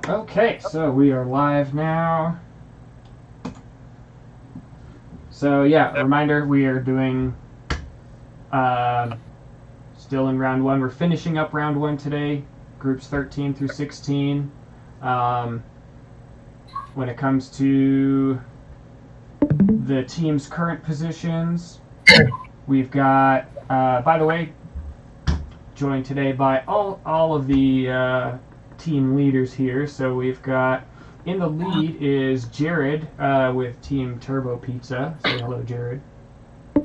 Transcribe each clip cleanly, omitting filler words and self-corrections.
Okay, so we are live now. So yeah, reminder, we are doing still in round one. We're finishing up round one today, groups 13 through 16. When it comes to the team's current positions, we've got, by the way, joined today by all of the team leaders here. So we've got, in the lead is Jared with Team Turbo Pizza. Say hello, Jared.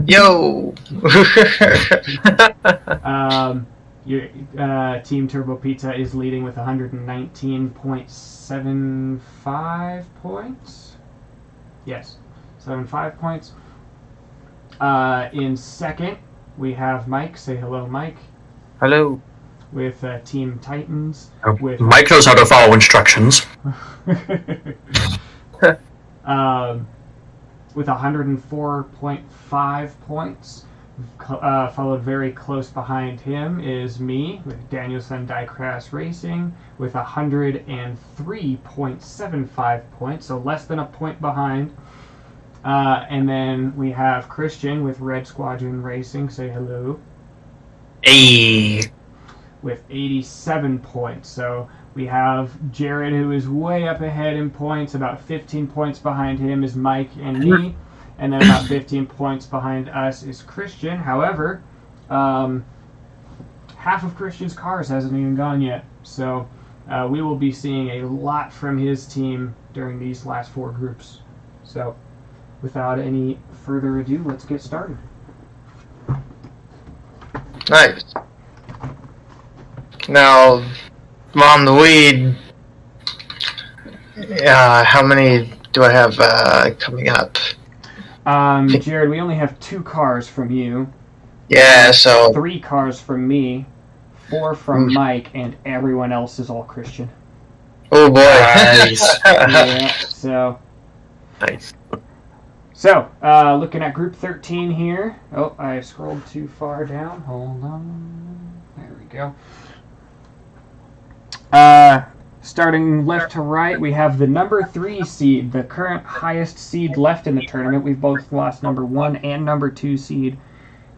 Yo! Your Team Turbo Pizza is leading with 119.75 points. Yes, 75 points. In second, we have Mike. Say hello, Mike. Hello. With Team Titans. Mike knows how to follow instructions. With 104.5 points. Followed very close behind him is me with Danielson Diecraft Racing with 103.75 points, so less than a point behind. And then we have Christian with Red Squadron Racing. Say hello. Hey. With 87 points. So we have Jared, who is way up ahead in points. About 15 points behind him is Mike and me. And then about 15 points behind us is Christian. However, half of Christian's cars hasn't even gone yet. So we will be seeing a lot from his team during these last four groups. So without any further ado, let's get started. Nice. Now, I'm on the lead. How many do I have coming up? Jared, we only have 2 cars from you. Yeah, so 3 cars from me, 4 from Mike, and everyone else is all Christian. Oh boy. Nice. Yeah, so. Nice. So, looking at group 13 here. Oh, I scrolled too far down. Hold on. There we go. Starting left to right, we have the number 3 seed, the current highest seed left in the tournament. We've both lost number 1 and number 2 seed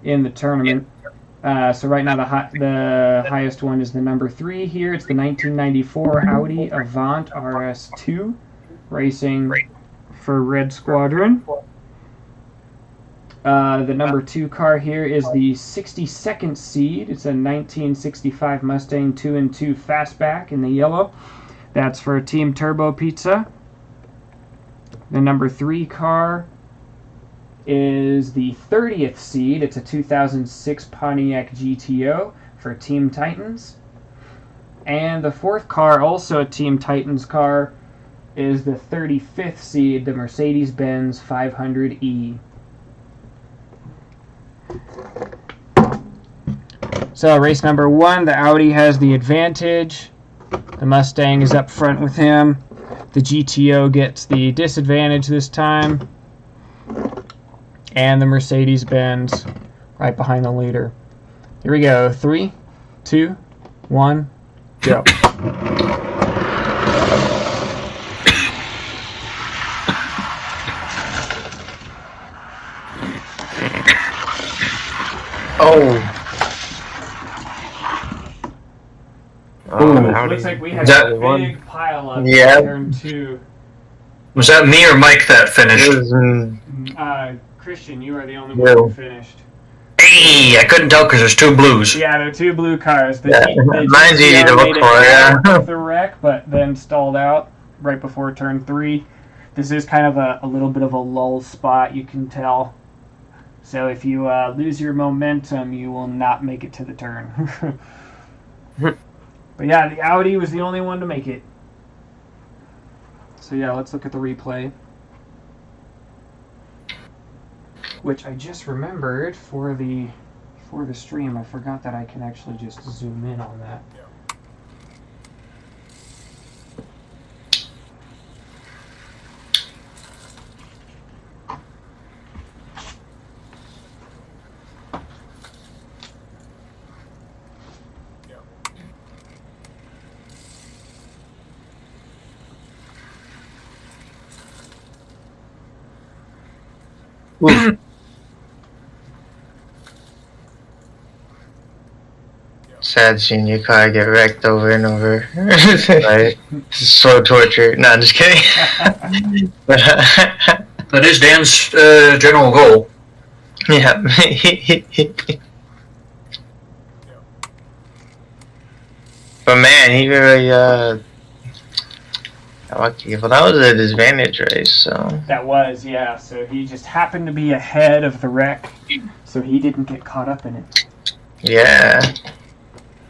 in the tournament. So right now the highest one is the number 3 here. It's the 1994 Audi Avant RS2 racing for Red Squadron. The number 2 car here is the 62nd seed. It's a 1965 Mustang 2-in-2 Fastback in the yellow. That's for Team Turbo Pizza. The number 3 car is the 30th seed. It's a 2006 Pontiac GTO for Team Titans. And the 4th car, also a Team Titans car, is the 35th seed, the Mercedes-Benz 500E. So race number 1, the Audi has the advantage. The Mustang is up front with him. The GTO gets the disadvantage this time. And the Mercedes-Benz right behind the leader. Here we go. 3, 2, 1, go. Oh. Looks like we had a big pile up in turn 2. Was that me or Mike that finished? Christian, you are the only one who finished. Hey, I couldn't tell because there's 2 blues. Yeah, there are 2 blue cars. The mine's easy to look for, yeah. The wreck, but then stalled out right before turn 3. This is kind of a little bit of a lull spot, you can tell. So if you lose your momentum, you will not make it to the turn. But yeah, the Audi was the only one to make it. So yeah, let's look at the replay. Which I just remembered for the stream. I forgot that I can actually just zoom in on that. Oof. Sad seeing your car get wrecked over and over. Right. So torture. No, I'm just kidding. That is Dan's general goal. Yeah. But man, he really lucky. Well, that was a disadvantage race, so That was, yeah. So he just happened to be ahead of the wreck, so he didn't get caught up in it. yeah.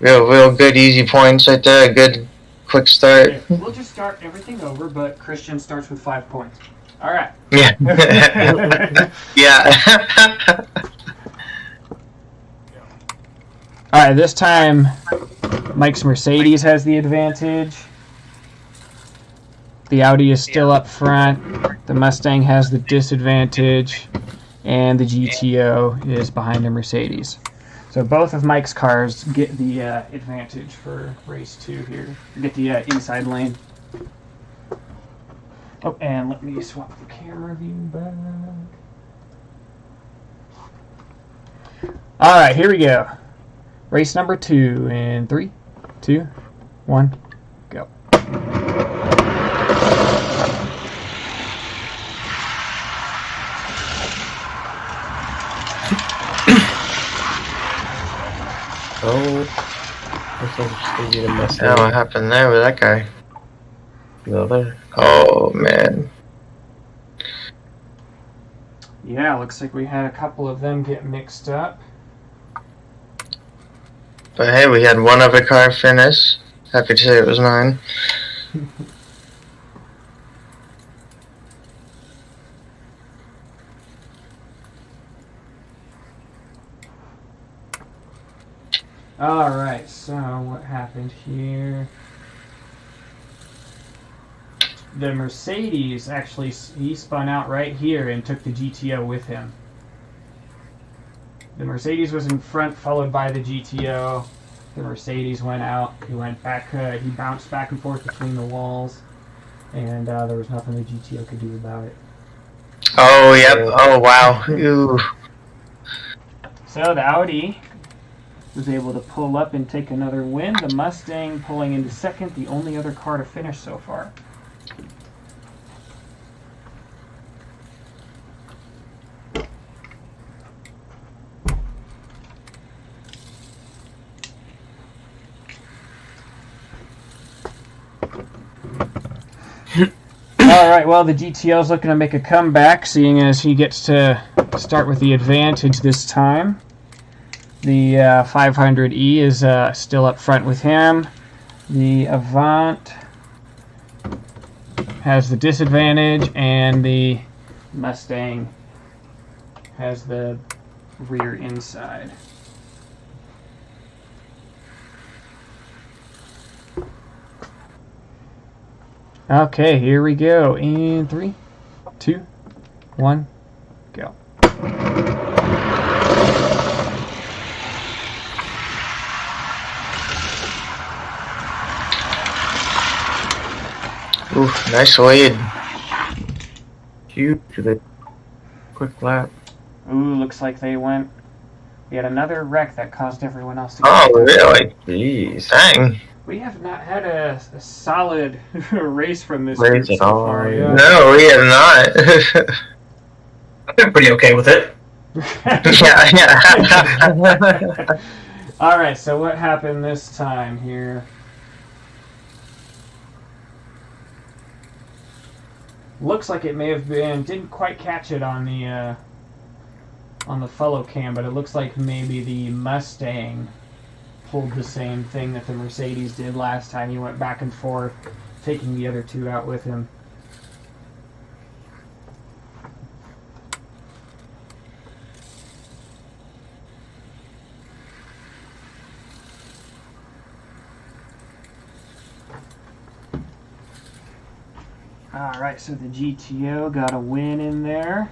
Real good easy points right there. A good quick start. Okay, we'll just start everything over, but Christian starts with 5 points. All right. Yeah. Yeah. All right, this time Mike's Mercedes has the advantage. The Audi is still up front. The Mustang has the disadvantage. And the GTO is behind the Mercedes. So both of Mike's cars get the advantage for race 2 here. Get the inside lane. Oh, and let me swap the camera view back. All right, here we go. Race number 2 in 3, 2, 1, go. Oh, looks like it's gonna mess Yeah, what happened there with that guy? Another. Oh man. Yeah, looks like we had a couple of them get mixed up. But hey, we had one other car finish. Happy to say it was mine. Alright, so what happened here? The Mercedes actually, he spun out right here and took the GTO with him. The Mercedes was in front, followed by the GTO. The Mercedes went out. He went back. He bounced back and forth between the walls, and there was nothing the GTO could do about it. Oh yep. Oh wow. Ooh. So the Audi was able to pull up and take another win. The Mustang pulling into second, the only other car to finish so far. Alright, well, the GTO's looking to make a comeback, seeing as he gets to start with the advantage this time. The 500E is still up front with him. The Avant has the disadvantage, and the Mustang has the rear inside. Okay, here we go. In 3, 2, 1, go. Ooh, nice lead. Huge. Quick lap. Ooh, looks like they went. We had another wreck that caused everyone else to go. Oh really? Jeez. Dang. We have not had a solid race from this Race group at so all, far. yeah. No, we have not. I've been pretty okay with it. Yeah. All right, so what happened this time here? Looks like it may have been, didn't quite catch it on the follow cam, but it looks like maybe the Mustang pulled the same thing that the Mercedes did last time. He went back and forth, taking the other two out with him. Alright, so the GTO got a win in there.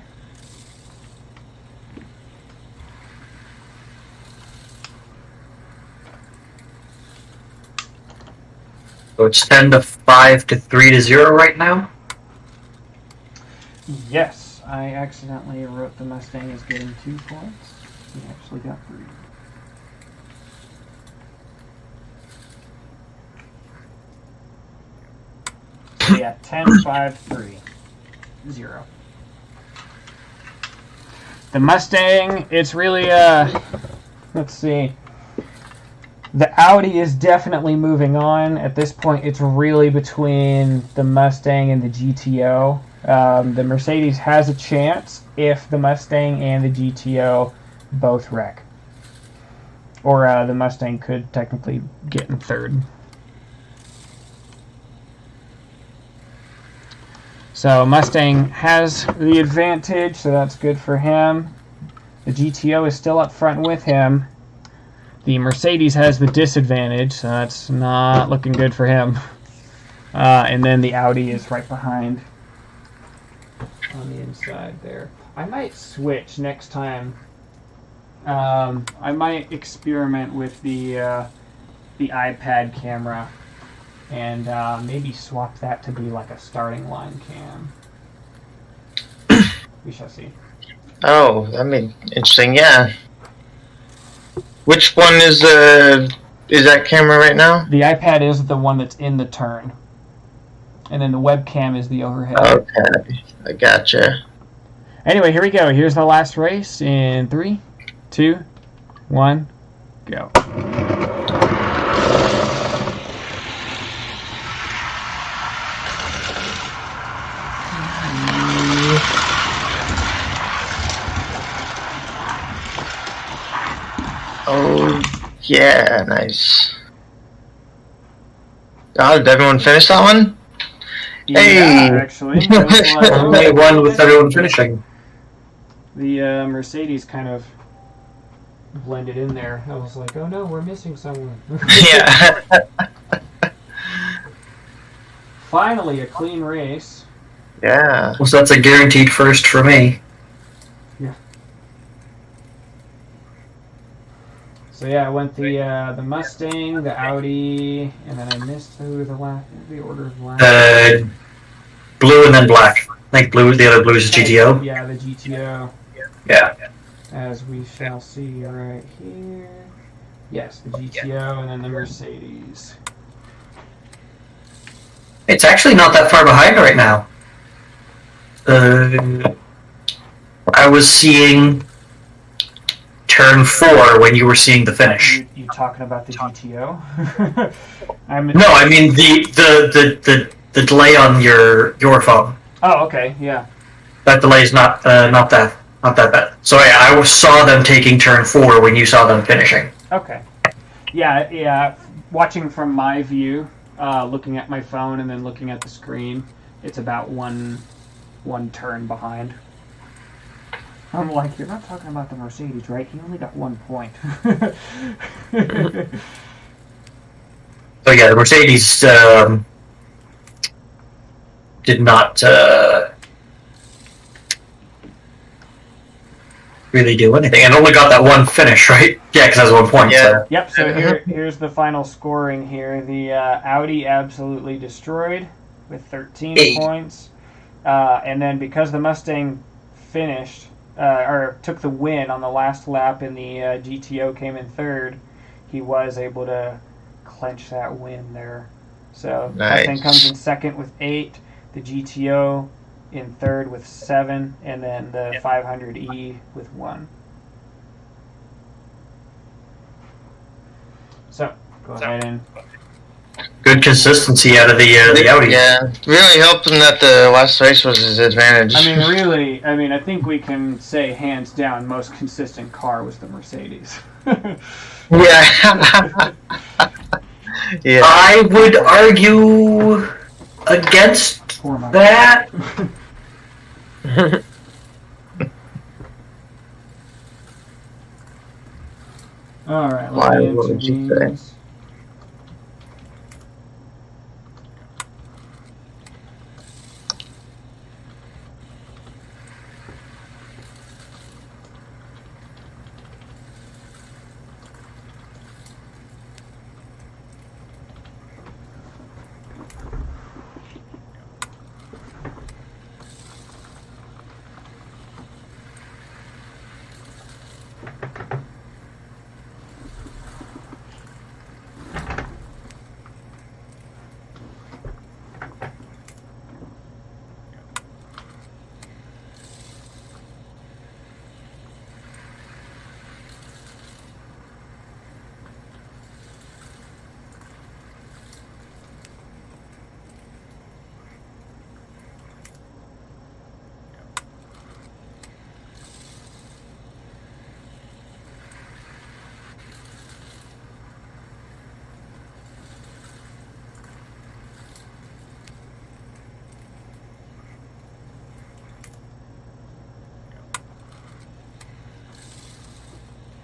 So it's 10-5 to 3-0 right now. Yes. I accidentally wrote the Mustang as getting 2 points. He actually got 3. So yeah, 10, 5, 3, 0. The Mustang, it's really, let's see. The Audi is definitely moving on. At this point, it's really between the Mustang and the GTO. The Mercedes has a chance if the Mustang and the GTO both wreck. Or the Mustang could technically get in third. So Mustang has the advantage, so that's good for him. The GTO is still up front with him. The Mercedes has the disadvantage, so that's not looking good for him. And then the Audi is right behind on the inside there. I might switch next time. I might experiment with the iPad camera and maybe swap that to be like a starting line cam. We shall see. Oh, I mean, interesting. Yeah. Which one is that camera right now? The iPad is the one that's in the turn, and then the webcam is the overhead. Okay, I gotcha. Anyway, here we go. Here's the last race in 3, 2, 1, go. Oh, yeah, nice. Oh, did everyone finish that one? Yeah, Hey! actually. It was like, Only one with everyone finishing. The Mercedes kind of blended in there. I was like, oh no, we're missing someone. Yeah. Finally, a clean race. Yeah. So that's a guaranteed first for me. So yeah, I went the Mustang, the Audi, and then I missed the order of last. Blue and then black. I think blue. The other blue is GTO. Yeah, the GTO. Yeah. As we shall see right here. Yes, the GTO and then the Mercedes. It's actually not that far behind right now. I was seeing turn 4 when you were seeing the finish. You talking about the GTO? No, I mean the delay on your phone. Oh, okay, yeah. That delay is not that bad. So I saw them taking turn 4 when you saw them finishing. Okay. Yeah. Watching from my view, looking at my phone and then looking at the screen, it's about one turn behind. I'm like, you're not talking about the Mercedes, right? He only got 1 point. So yeah, the Mercedes did not really do anything, and only got that one finish, right? Yeah, because that's 1 point. Yeah. So. Yep, so here's the final scoring here. The Audi absolutely destroyed with 13 points. And then because the Mustang finished, or took the win on the last lap and the GTO came in third, he was able to clinch that win there. So Nice. Mustang comes in second with 8, the GTO in third with 7, and then the 500E with 1. So go ahead and Good consistency out of the Audi. Yeah. Really helped him that the last race was his advantage. I think we can say hands down most consistent car was the Mercedes. Yeah. Yeah. I would argue against Poor Mike. that. All right, Why, let's what would you say? these.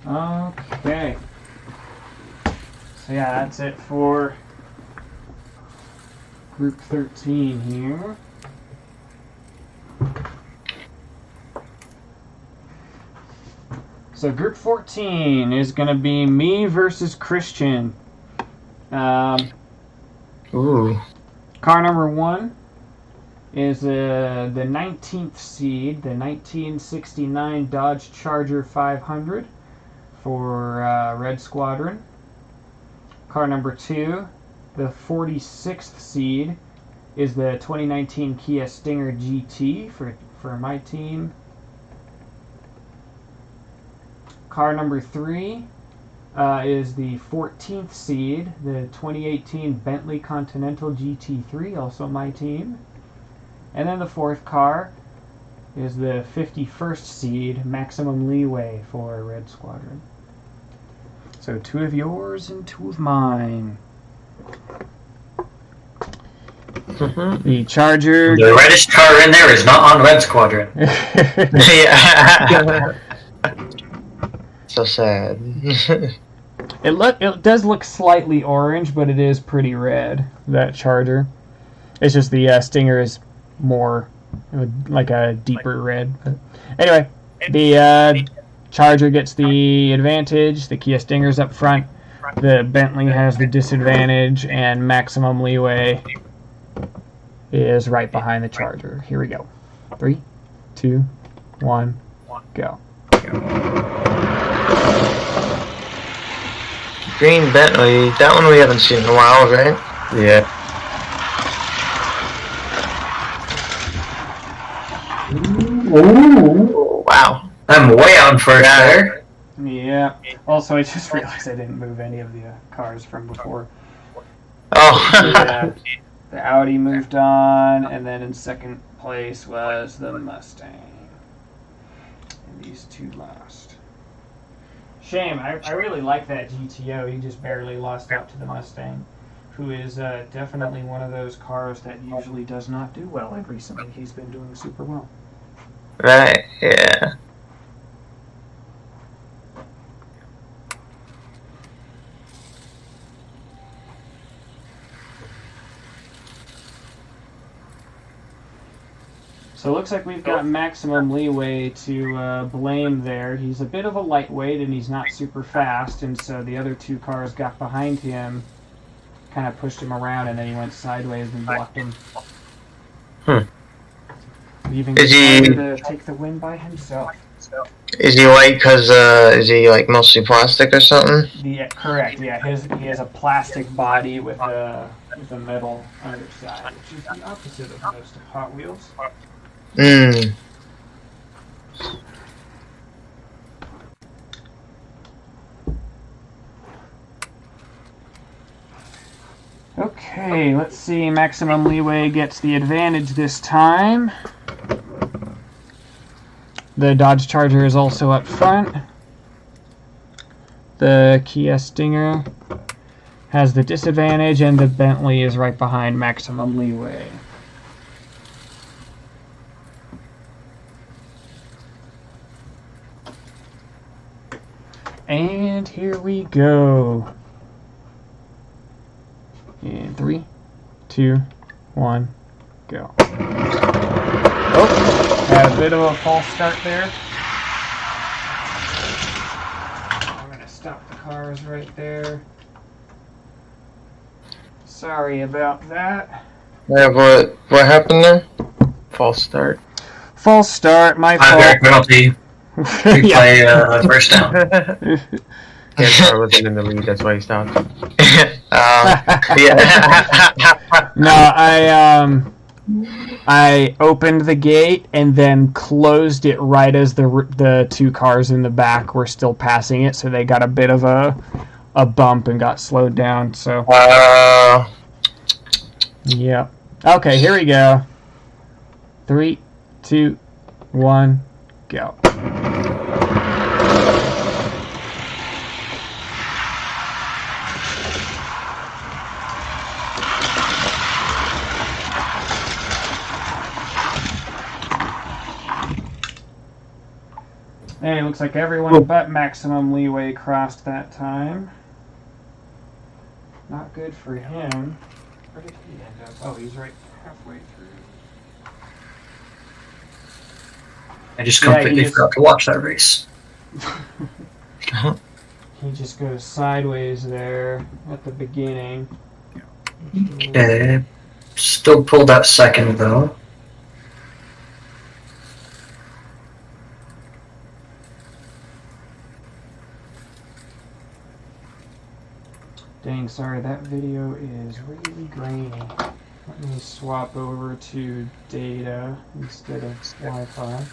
Okay. So yeah, that's it for Group 13 here. So Group 14 is going to be me versus Christian. Ooh. Car number 1 is the 19th seed, the 1969 Dodge Charger 500 for Red Squadron. Car number 2, the 46th seed, is the 2019 Kia Stinger GT for my team. Car number 3 is the 14th seed, the 2018 Bentley Continental GT3, also my team. And then the 4th car is the 51st seed, Maximum Leeway for Red Squadron. So 2 of yours and 2 of mine. The Charger. The reddest car in there is not on Red Squadron. Yeah. So sad. It does look slightly orange, but it is pretty red, that Charger. It's just the Stinger is more like a deeper red. But anyway, the Charger gets the advantage, the Kia Stinger's up front, the Bentley has the disadvantage, and Maximum Leeway is right behind the Charger. Here we go. 3, 2, 1, go. Green Bentley, that one we haven't seen in a while, right? Yeah. Ooh, wow. I'm way on first there. Yeah. Also, I just realized I didn't move any of the cars from before. Oh. The Audi moved on, and then in second place was the Mustang. And these 2 lost. Shame, I really like that GTO. He just barely lost out to the Mustang, who is definitely one of those cars that usually does not do well, and recently he's been doing super well. Right, yeah. So it looks like we've got Maximum Leeway to blame there. He's a bit of a lightweight and he's not super fast, and so the other 2 cars got behind him, kind of pushed him around, and then he went sideways and blocked him. Leaving him to take the win by himself. Is he white because, is he like mostly plastic or something? Correct, yeah. He has a plastic body with a metal underside, which is the opposite of most Hot Wheels. Hmm. Okay, let's see. Maximum Leeway gets the advantage this time. The Dodge Charger is also up front. The Kia Stinger has the disadvantage, and the Bentley is right behind Maximum Leeway. And here we go. In 3, 2, 1, go. Oh, had a bit of a false start there. I'm going to stop the cars right there. Sorry about that. Yeah, what happened there? False start. False start, my High fault. penalty. Replay first down. His car wasn't in the lead, that's why he stopped. Yeah. No, I opened the gate and then closed it right as the 2 cars in the back were still passing it, so they got a bit of a bump and got slowed down. So yeah. Okay, here we go. 3, 2, 1, go. And it looks like everyone but Maximum Leeway crossed that time. Not good for him. Where did he end up? Oh, he's right halfway through. I just completely forgot to watch that race. He just goes sideways there at the beginning. Okay. Still pulled out second, though. Dang, sorry, that video is really grainy. Let me swap over to data instead of Wi-Fi.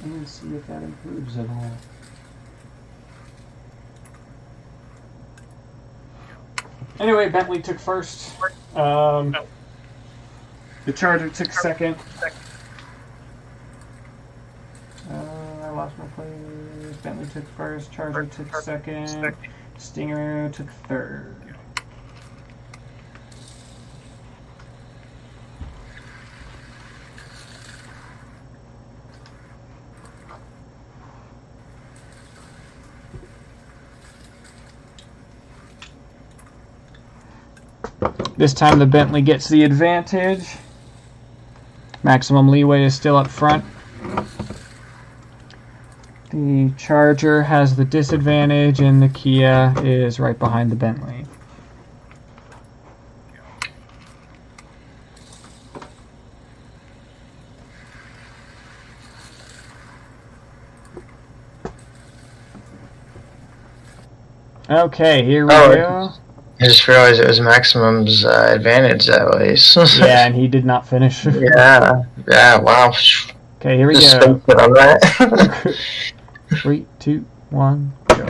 And see if that improves at all. Anyway, Bentley took first. The Charger took second. I lost my place. Bentley took first. Charger took second. Stinger took third. This time the Bentley gets the advantage. Maximum Leeway is still up front. The Charger has the disadvantage and the Kia is right behind the Bentley. Okay, here we go. I just realized it was Maximum's advantage that race. Yeah, and he did not finish. Yeah, wow. Okay, here we Just go. spaced it on that. 3, 2, 1, go.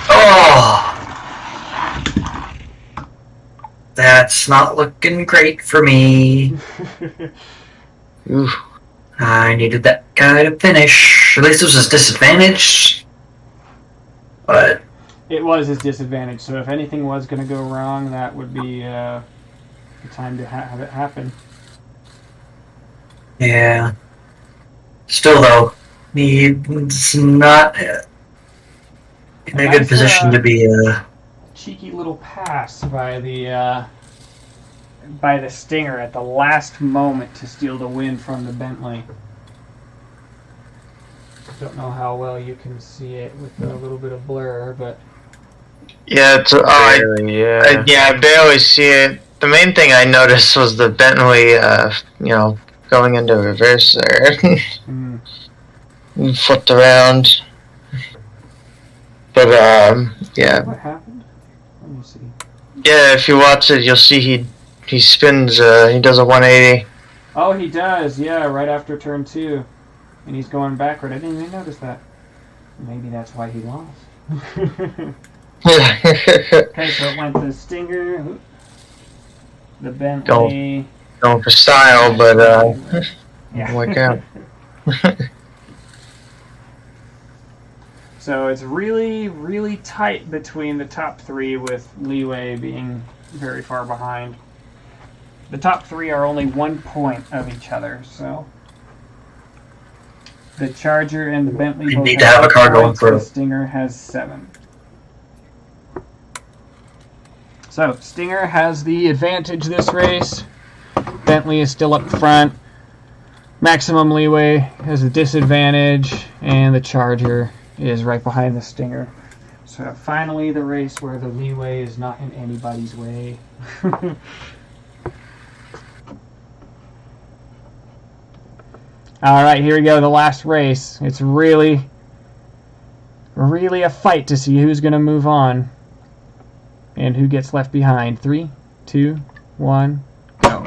Oh! That's not looking great for me. Oof. I needed that guy to finish. At least it was his disadvantage. But It was his disadvantage, so if anything was going to go wrong, that would be the time to have it happen. yeah. Still, though, he's not in a good position to be. Cheeky little pass by the Stinger at the last moment to steal the win from the Bentley. Don't know how well you can see it with a little bit of blur, but Yeah, it's, I barely see it. The main thing I noticed was the Bentley, going into reverse there. Flipped around. But, yeah. What happened? Let me see. Yeah, if you watch it, you'll see he spins, he does a 180. Oh, he does, yeah, right after turn 2. And he's going backward. I didn't even notice that. Maybe that's why he lost. Okay, so it went the Stinger, the Bentley. Going for style, but, yeah. work out. So it's really, really tight between the top 3 with Leeway being very far behind. The top 3 are only 1 point of each other, so the Charger and the Bentley We both need to have a car going points, for the Stinger has 7. So Stinger has the advantage this race. Bentley is still up front. Maximum Leeway has the disadvantage, and the Charger is right behind the Stinger. So finally the race where the Leeway is not in anybody's way. Alright, here we go, the last race. It's really a fight to see who's going to move on and who gets left behind. 3, 2, 1, go.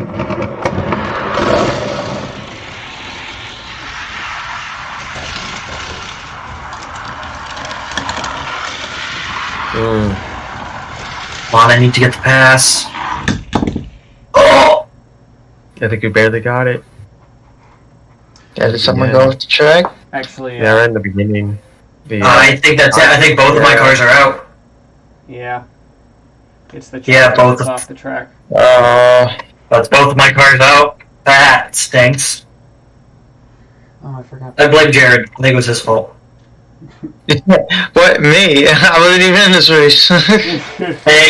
Come on, I need to get the pass. Oh! I think we barely got it. Yeah, did someone go off the track? Actually, Yeah, right in the beginning. I think that's it. I think both of my cars are out. Yeah. It's the Yeah, Charger both that's of- off the track. That's both of my cars out. That stinks. Oh, I forgot. I blame Jared. I think it was his fault. What, me? I wasn't even in this race.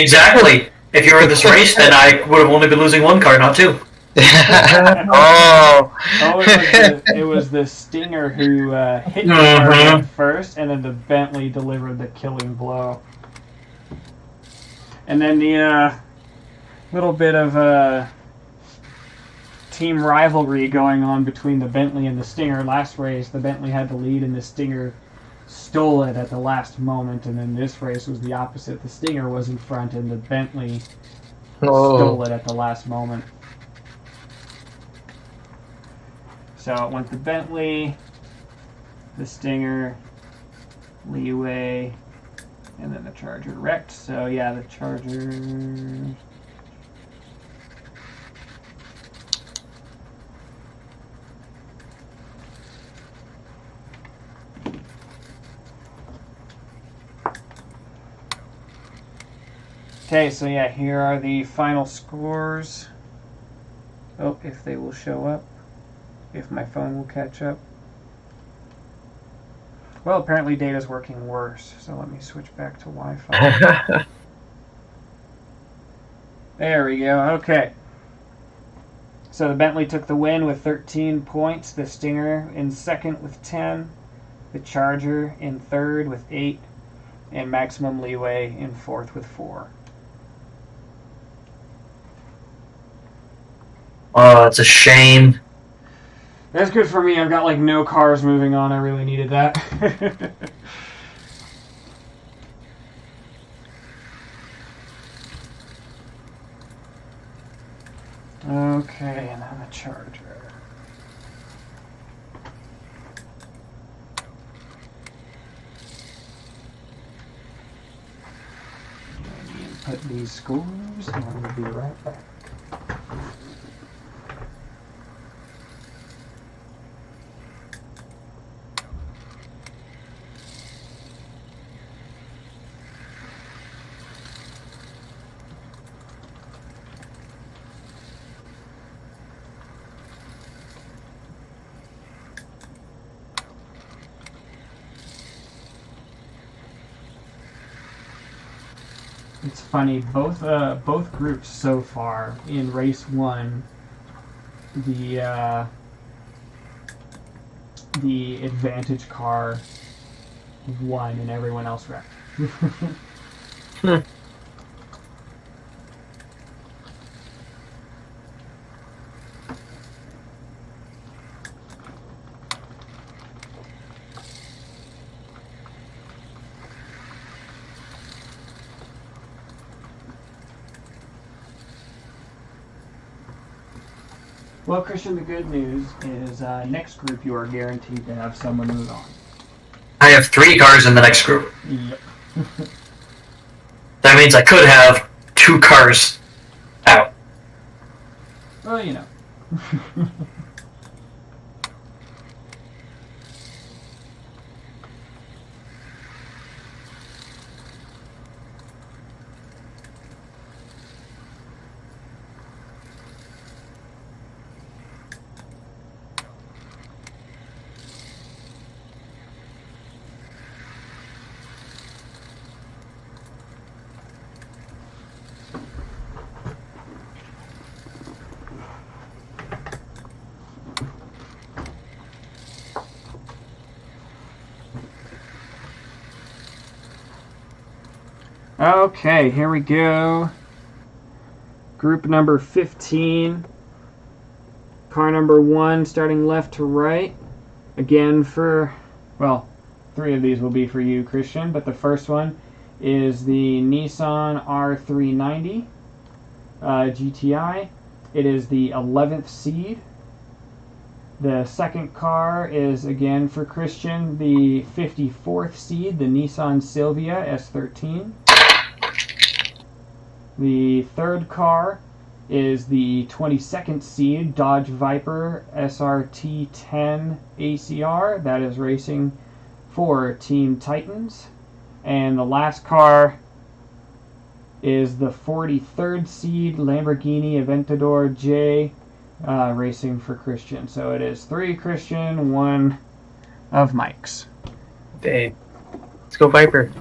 Exactly. If you were in this race, then I would have only been losing one car, not two. Oh. Oh, it was the Stinger who hit the Charger first, and then the Bentley delivered the killing blow. And then the little bit of team rivalry going on between the Bentley and the Stinger. Last race, the Bentley had the lead, and the Stinger stole it at the last moment. And then this race was the opposite. The Stinger was in front, and the Bentley stole it at the last moment. So it went the Bentley, the Stinger, leeway, and then the Charger wrecked. So yeah, the Charger. Okay, so yeah, here are the final scores. Oh, if they will show up. If my phone will catch up. Well, apparently data's working worse, so let me switch back to Wi-Fi. There we go, okay. So the Bentley took the win with 13 points, the Stinger in second with 10, the Charger in third with 8, and Maximum Leeway in fourth with 4. Oh, it's a shame. That's good for me. I've got like no cars moving on. I really needed that. Okay, and then the Charger. Let me input these scores, and we'll be right back. It's funny, both groups so far in race 1, the advantage car won and everyone else wrecked. Well, Christian, the good news is next group you are guaranteed to have someone move on. I have 3 cars in the next group. Yep. That means I could have 2 cars out. Well, you know. Okay, here we go. Group number 15. Car number 1 starting left to right. Again for, well, 3 of these will be for you, Christian, but the first one is the Nissan R390 GTI. It is the 11th seed. The second car is, again for Christian, the 54th seed, the Nissan Silvia S13. The third car is the 22nd seed Dodge Viper SRT10 ACR. That is racing for Team Titans. And the last car is the 43rd seed Lamborghini Aventador J, racing for Christian. So it is 3 Christian, 1 of Mike's. Dang. Let's go Viper.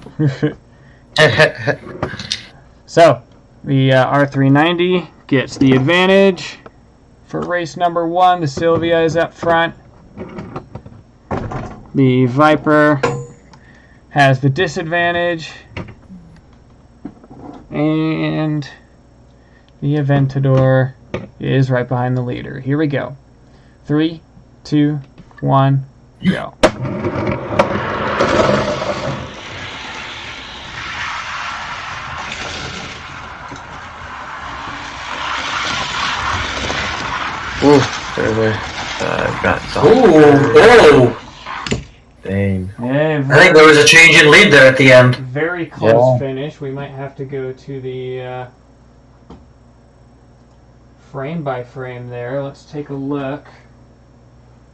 So the R390 gets the advantage for race number 1. The Silvia is up front. The Viper has the disadvantage. And the Aventador is right behind the leader. Here we go. 3, 2, 1, go. Ooh, there got some. Oh! Dang. Yeah, I think there was a change in lead there at the end. very close finish. We might have to go to the frame by frame there. Let's take a look.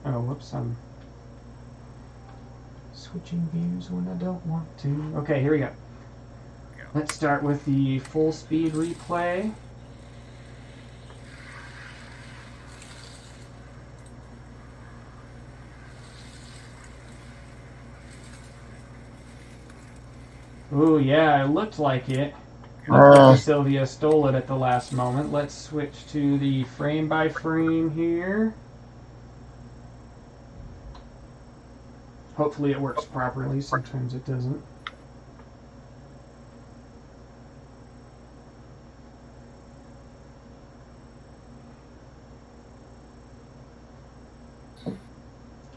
Oh, whoops, I'm switching views when I don't want to. Okay, here we go. Let's start with the full speed replay. Ooh, yeah, it looked like it. Looked like Sylvia stole it at the last moment. Let's switch to the frame by frame here. Hopefully it works properly. Sometimes it doesn't.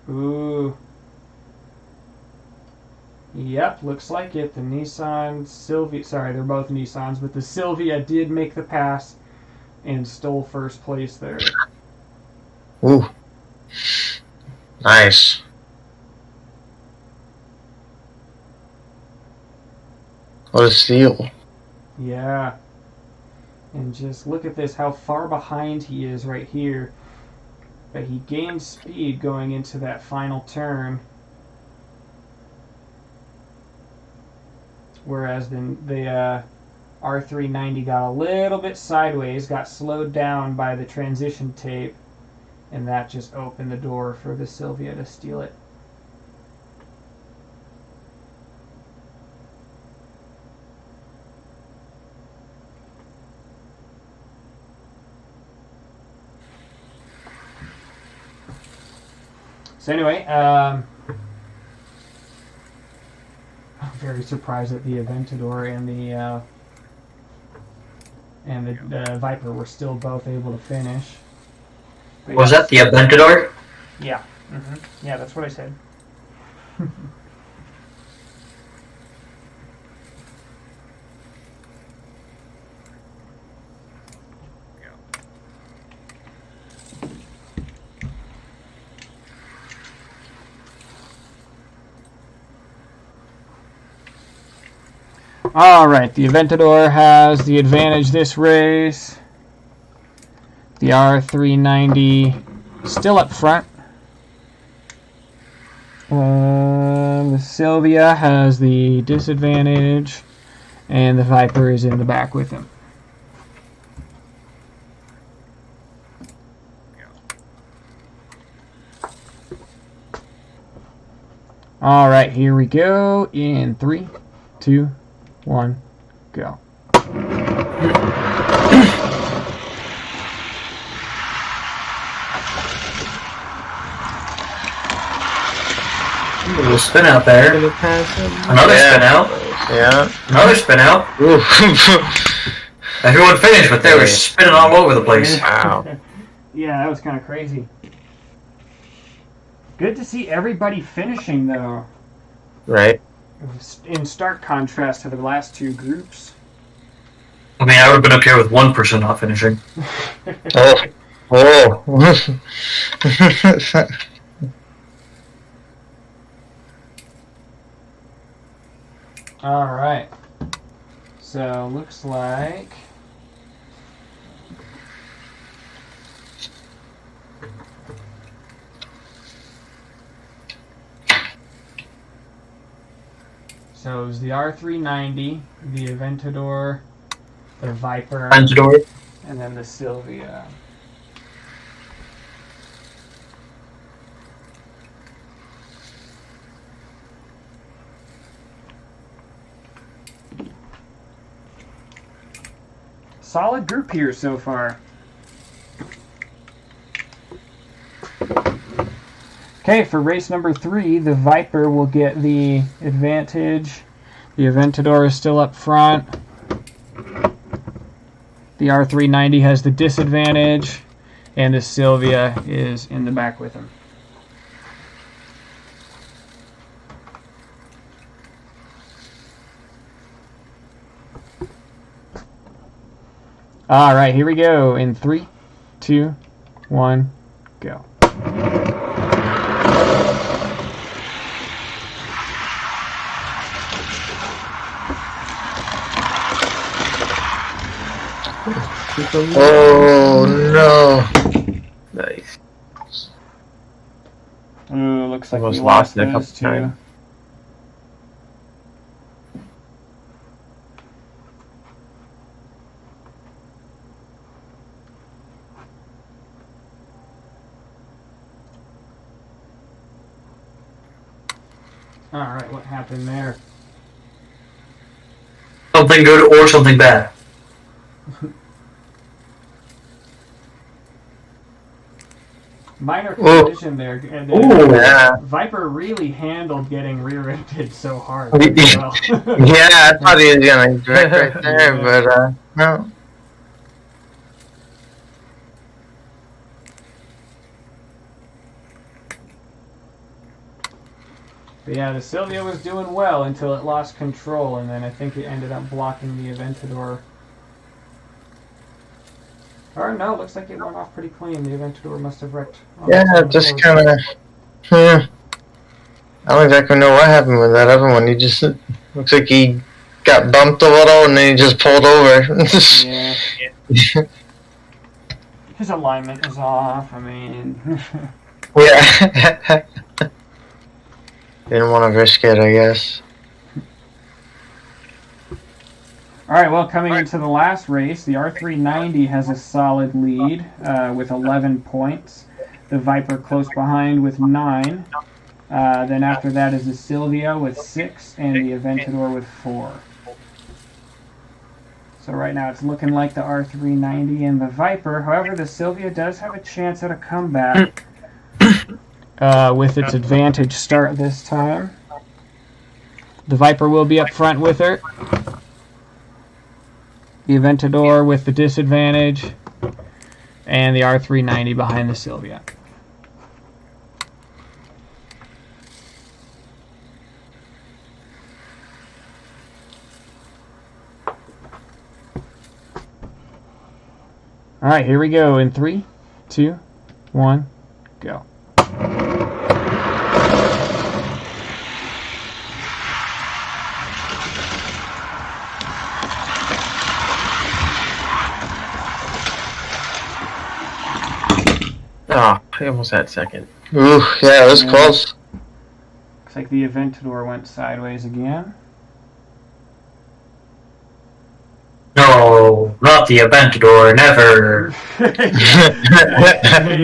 Ooh. Yep, looks like it. The Nissan Silvia, sorry, they're both Nissans, but the Silvia did make the pass and stole first place there. Ooh. Nice. What a steal. Yeah. And just look at this, how far behind he is right here. But he gained speed going into that final turn. Whereas the R390 got a little bit sideways, got slowed down by the transition tape, and that just opened the door for the Silvia to steal it. So anyway, I'm very surprised that the Aventador and the Viper were still both able to finish. But Was that the Aventador? Yeah. Yeah, that's what I said. All right, the Aventador has the advantage this race. The R390 still up front. The Silvia has the disadvantage, and the Viper is in the back with him. All right, here we go in 3, 2, 1, go. A little spin out there. Another spin out. Yeah. Another spin out. Everyone finished, but they were spinning all over the place. Wow. Yeah, that was kind of crazy. Good to see everybody finishing, though. Right. In stark contrast to the last two groups. I mean, I would have been up here with one person not finishing. Oh. All right. So looks like so it was the R390, the Aventador, the Viper, Aventador. and then the Sylvia. Solid group here so far. Okay, for race number 3, the Viper will get the advantage. The Aventador is still up front. The R390 has the disadvantage, and the Sylvia is in the back with him. All right, here we go. In 3, 2, 1, go. Oh no! Nice. Ooh, looks like Almost we lost lost it a couple those two. times. All right, what happened there? Something good or something bad. Minor Ooh. collision there. And Ooh. Yeah. Viper really handled getting rear-ended so hard. Yeah, as well. I thought he was gonna direct right there, but no. But yeah, the Sylvia was doing well until it lost control, and then I think it ended up blocking the Aventador. Or no, it looks like it went off pretty clean. The Aventador must have wrecked. Yeah, just kind of. I don't exactly know what happened with that other one. He just looks like he got bumped a little and then he just pulled over. Yeah. His alignment is off. I mean, Yeah. Didn't want to risk it, I guess. all right. Well, coming into the last race, the R390 has a solid lead with 11 points. The Viper close behind with 9. Then after that is the Sylvia with 6 and the Aventador with 4. So right now it's looking like the R390 and the Viper. However, the Sylvia does have a chance at a comeback with its advantage start this time. The Viper will be up front with her. The Aventador with the disadvantage. And the R390 behind the Sylvia. All right, here we go. In 3, 2, 1, go. Oh, I almost had second. Ooh, yeah, it was close. Looks like the Aventador went sideways again. No, not the Aventador, never.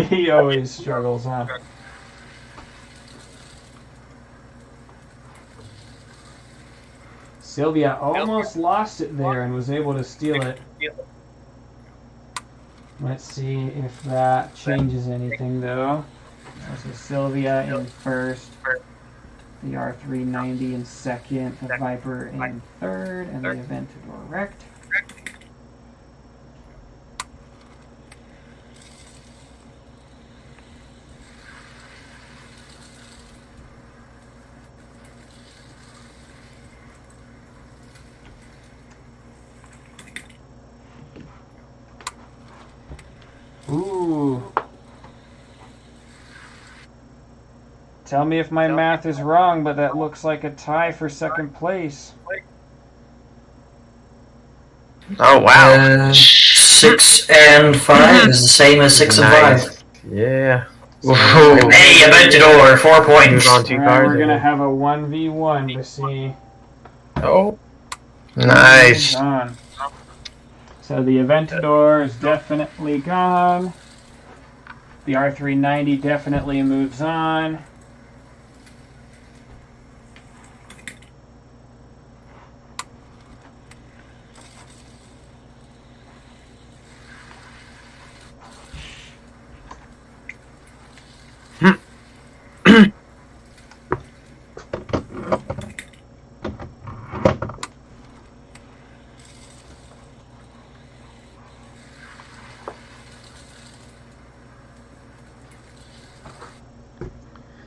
He always struggles, huh? Sylvia almost lost it there and was able to steal it. Let's see if that changes anything, though. So Sylvia in first, the R390 in second, the Viper in third, and the Aventador wrecked. Ooh. Tell me if my math is wrong, but that looks like a tie for second place. Oh, wow. 6 and 5 is the same as 6 and Nice. 5. Yeah. Ooh. Hey, Aventador, 4 points. On 2 Alright, cars. we're gonna have a 1v1 to see. Oh. Nice. On. So the Aventador is definitely gone. The R390 definitely moves on.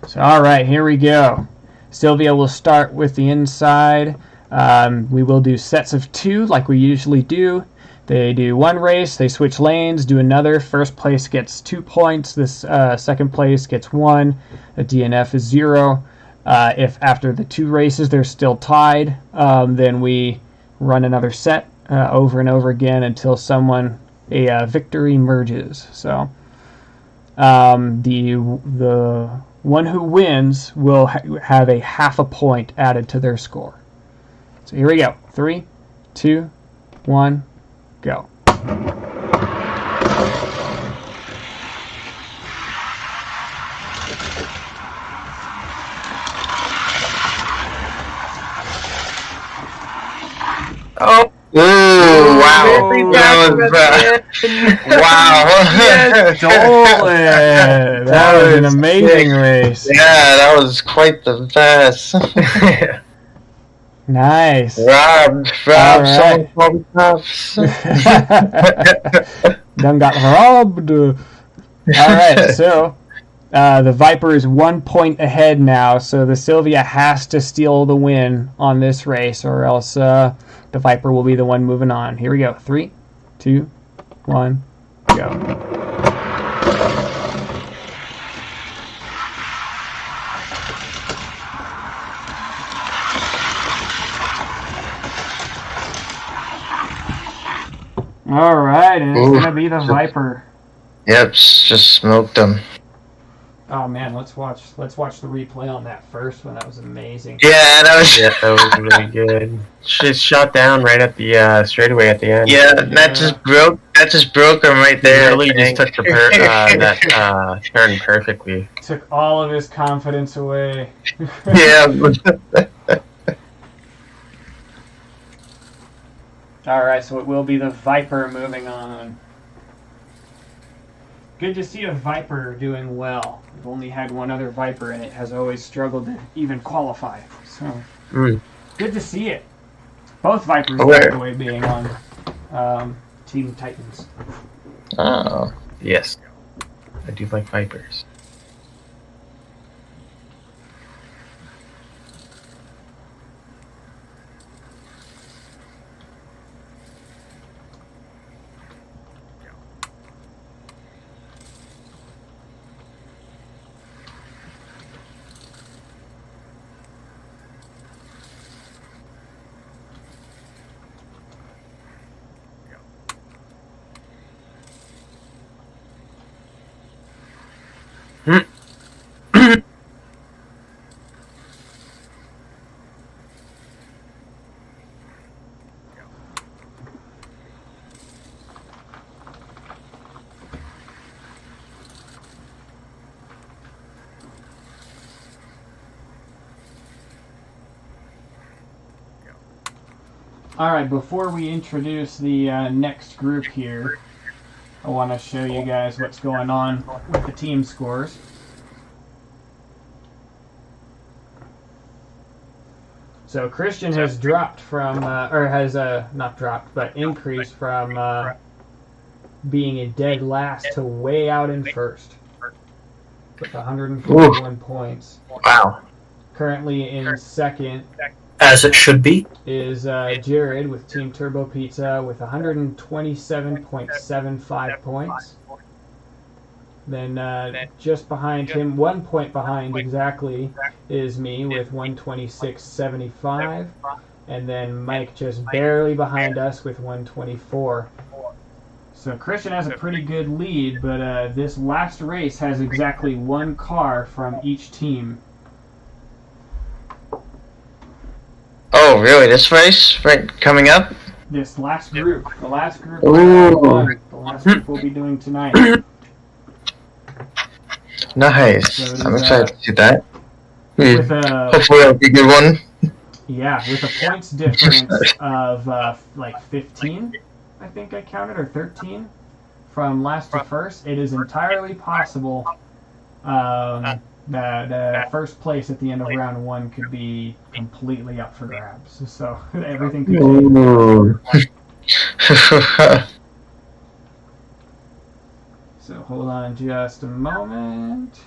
So, all right, here we go. Sylvia will start with the inside. We will do sets of 2 like we usually do. They do one race, they switch lanes, do another. First place gets 2 points. This second place gets 1. A DNF is 0. If after the 2 races they're still tied, then we run another set over and over again until a victory emerges. So the one who wins will have a half a point added to their score. So here we go. 3, 2, 1, go. Oh! Ooh, wow. That was, wow. Stolen! That was an amazing race. Yeah, that was quite the best. Nice. Robbed, All someone cuffs. Done got robbed. All right, so the Viper is 1 point ahead now, so the Sylvia has to steal the win on this race, or else the Viper will be the one moving on. Here we go. 3, 2, 1, go. All right, and it's gonna be the Viper. Yep, just smoked them. Oh man, let's watch the replay on that first one. That was amazing. Yeah, that was really good. Just shot down right at the straightaway at the end. Yeah, that just broke him right there. Really just took the that turn perfectly. Took all of his confidence away. Yeah. All right, so it will be the Viper moving on. Good to see a Viper doing well. We've only had one other Viper, and it has always struggled to even qualify. So, good to see it. Both Vipers, by the way, being on Team Titans. Oh. Yes. I do like Vipers. Alright, before we introduce the next group here, I want to show you guys what's going on with the team scores. So Christian has dropped from, or has not dropped, but increased from being a dead last to way out in first with 141 points. Wow. Currently in second, As it should be. is Jared with Team Turbo Pizza with 127.75 points. Then just behind him, 1 point behind exactly, is me with 126.75. And then Mike just barely behind us with 124. So Christian has a pretty good lead, but this last race has exactly one car from each team. Oh, really? This race right coming up? this last group. The last group. Ooh. The last group we'll be doing tonight. Nice. So I'm excited to see that. With a Hopefully it'll be a good one. yeah, with a points difference of like 15, I think I counted, or 13 from last to first, it is entirely possible that first place at the end of round 1 could be completely up for grabs. So everything could change. Ooh. So hold on just a moment.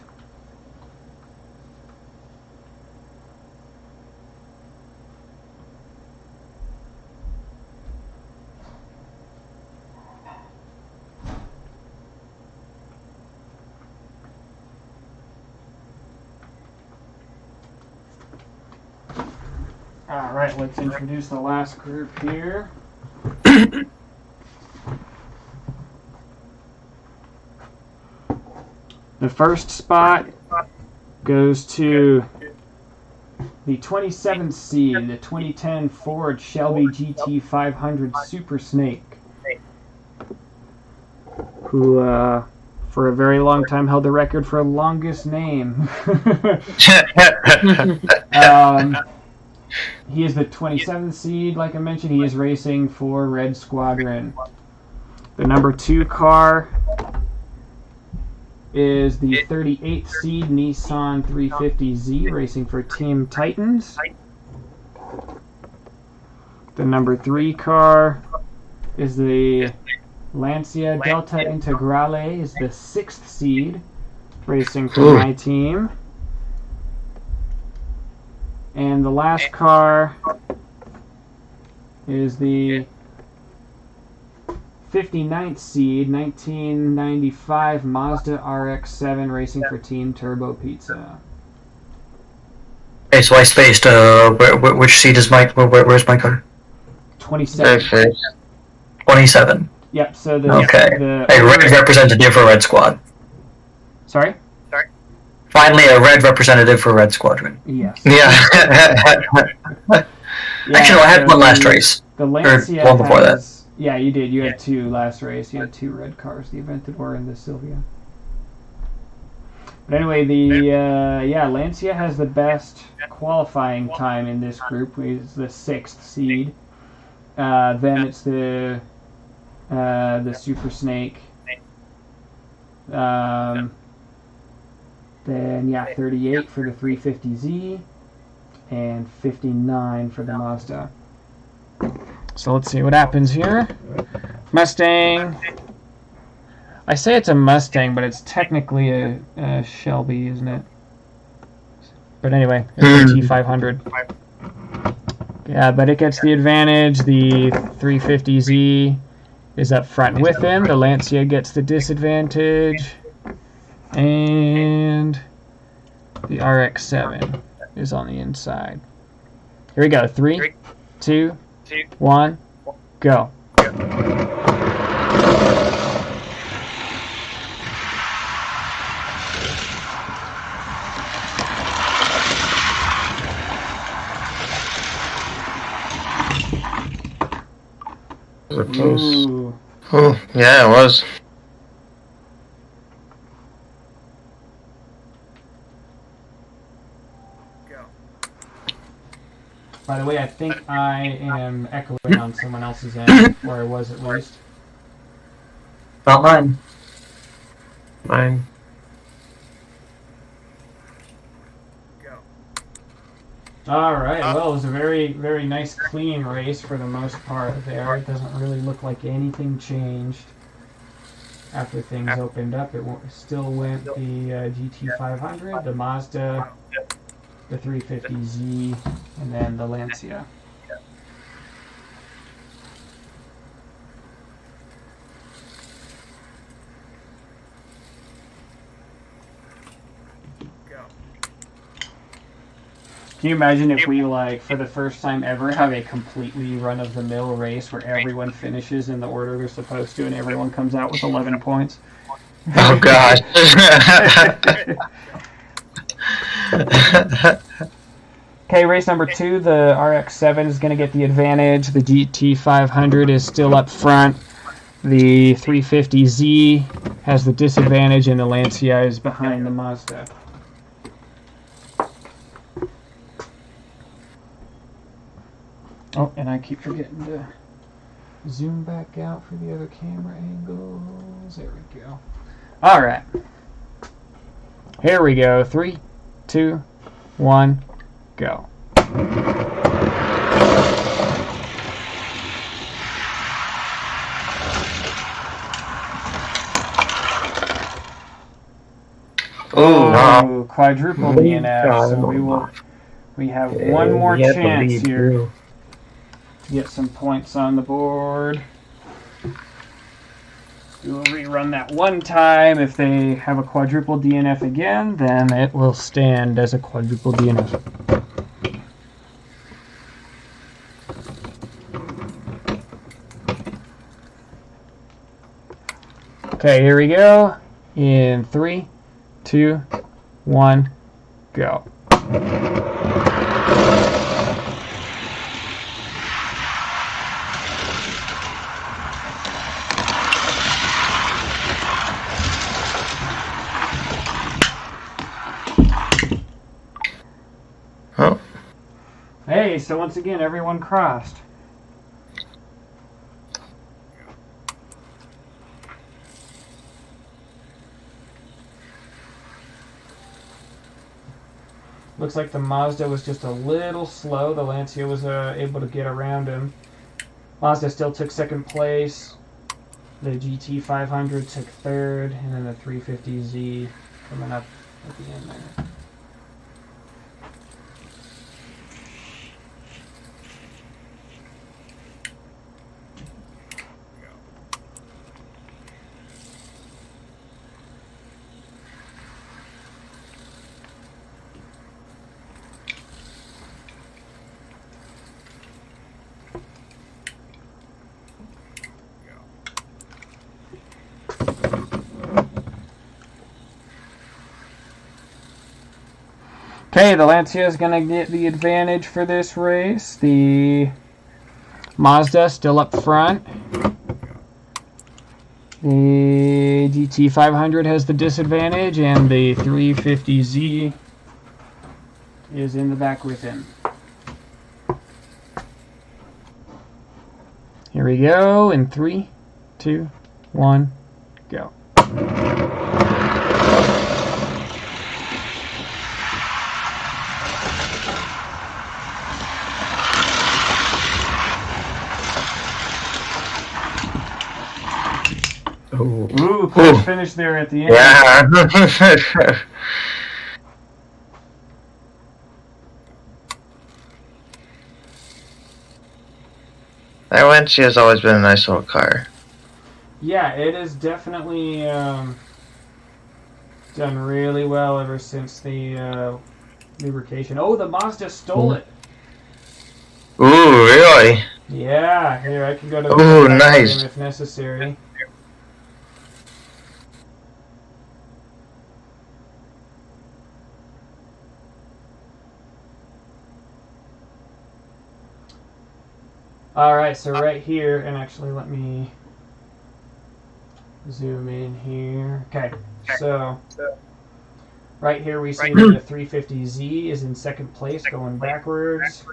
All right, let's introduce the last group here. The first spot goes to the 27th seed, the 2010 Ford Shelby GT 500 Super Snake, who for a very long time held the record for longest name. He is the 27th seed, like I mentioned. He is racing for Red Squadron. The number 2 car is the 38th seed Nissan 350Z, racing for Team Titans. The number 3 car is the Lancia Delta Integrale, is the 6th seed, racing for my team. And the last car is the 59th seed, 1995 Mazda RX-7, racing for Team Turbo Pizza. Okay, so I spaced. Which seat is Mike? Where's my car? 27. 27. Yep. So the a red representative for Red Squad. Sorry. Finally, a red representative for Red Squadron. Yes. Yeah. Actually, I had one last race. The Lancia one before that. Yeah, you did. You had 2 last race. You had 2 red cars, the Aventador and the Silvia. But anyway, Lancia has the best qualifying time in this group. It's the 6th seed. Then it's the Super Snake. Then 38 for the 350Z and 59 for the Mazda. So let's see what happens here. Mustang. I say it's a Mustang, but it's technically a Shelby, isn't it? But anyway, it's a T500. Yeah, but it gets the advantage. The 350Z is up front with him. The Lancia gets the disadvantage. And the RX-7 is on the inside. Here we go. 3, 2, 1, go. Ooh. Oh, yeah, it was. By the way, I think I am echoing on someone else's end, or I was at least. Not mine. Mine. Alright, well, it was a very, very nice clean race for the most part there. It doesn't really look like anything changed after things opened up. It still went the GT500, the Mazda, the 350Z, and then the Lancia. Can you imagine if we, like, for the first time ever, have a completely run-of-the-mill race where everyone finishes in the order they're supposed to and everyone comes out with 11 points? Oh, God. Okay, race number 2, the RX-7 is going to get the advantage. The GT500 is still up front. The 350Z has the disadvantage, and the Lancia is behind the Mazda. Oh, and I keep forgetting to zoom back out for the other camera angles. There we go. All right. Here we go. 3, 2, 1, go. Oh, quadruple DNF. So we have one more chance here to get some points on the board. We will rerun that one time. If they have a quadruple DNF again, then it will stand as a quadruple DNF. Okay, here we go. In 3, 2, 1, go. Oh. Hey, so once again, everyone crossed. Looks like the Mazda was just a little slow. The Lancia was able to get around him. Mazda still took second place. The GT500 took third, and then the 350Z coming up at the end there. Okay, the Lancia is going to get the advantage for this race. The Mazda still up front. The GT500 has the disadvantage, and the 350Z is in the back with him. Here we go, in 3, 2, 1, go. Ooh, close finish there at the end. Yeah. That Lancia has always been a nice little car. Yeah, it has definitely done really well ever since the lubrication. Oh, the Mazda stole it. Ooh, really? Yeah, here, I can go to the Ooh, nice. if necessary. Alright, so right here, and actually let me zoom in here. Okay, so right here we see that the 350Z is in second place going backwards.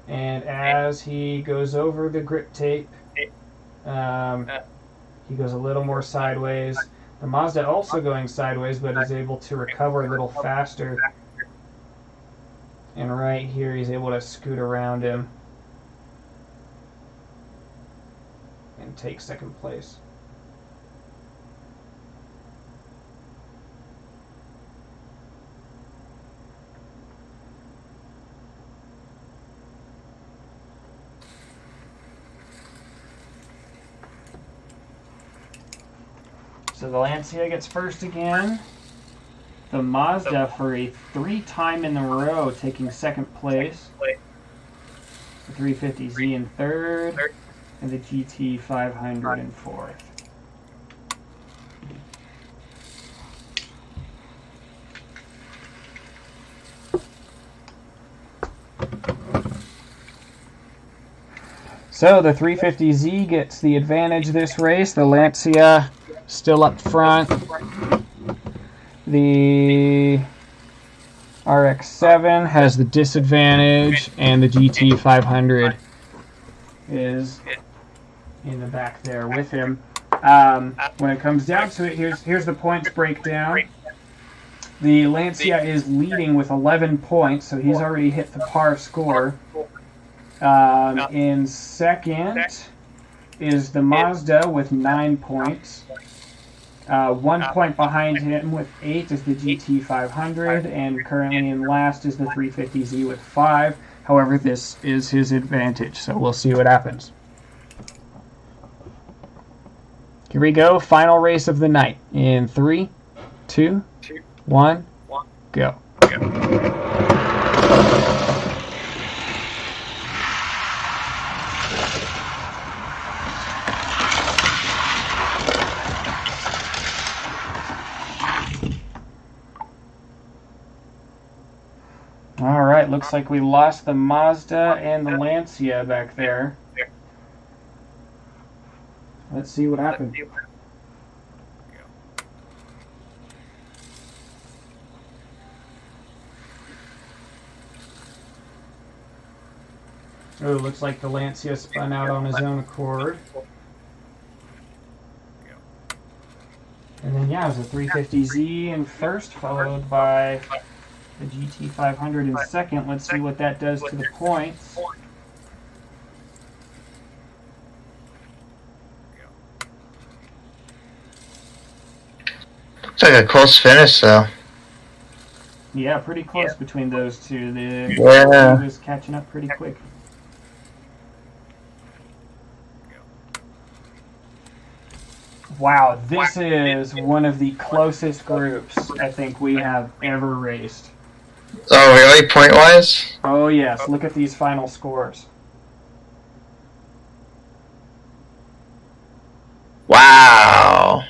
And as he goes over the grip tape, he goes a little more sideways. The Mazda also going sideways, but is able to recover a little faster. And right here, he's able to scoot around him and take second place. So the Lancia gets first again. The Mazda for a 3-time in a row taking second place. The 350Z in third, and the GT500 in fourth. So the 350Z gets the advantage this race. The Lancia still up front. The RX-7 has the disadvantage, and the GT500 is in the back there with him. When it comes down to it, here's the points breakdown. The Lancia is leading with 11 points, so he's already hit the par score. In second is the Mazda with 9 points. 1 point behind him with 8 is the GT500, and currently in last is the 350Z with 5. However, this is his advantage, so we'll see what happens. Here we go, final race of the night. In 3, 2, 1, go. All right, looks like we lost the Mazda and the Lancia back there. Let's see what happened. Oh, looks like the Lancia spun out on his own accord. And then, yeah, it was a 350Z in first, followed by the GT500 in second. Let's see what that does to the points. Looks like a close finish, though. Yeah, pretty close between those two. The Yeah. GT was catching up pretty quick. Wow, this is one of the closest groups I think we have ever raced. Oh, really? Point-wise? Oh yes, look at these final scores. Wow.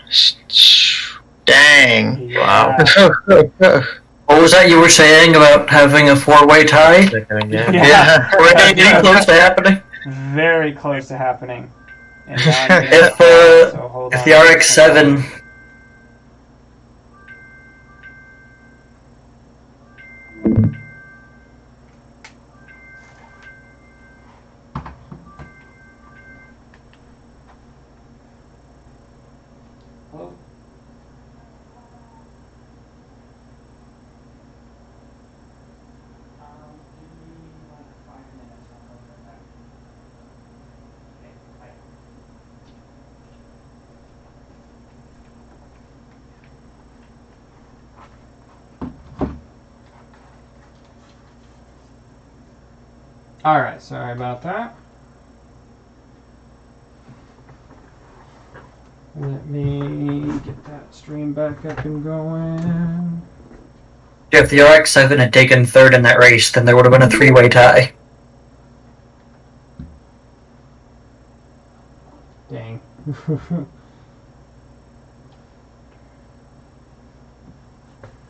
Dang. Yeah. Wow. What was that you were saying about having a four-way tie? Yeah. Were they getting close to happening? Very close to happening. And If so the RX-7 Oh. Alright, sorry about that. Let me get that stream back up and going. if the RX-7 had taken third in that race, then there would have been a three-way tie. Dang.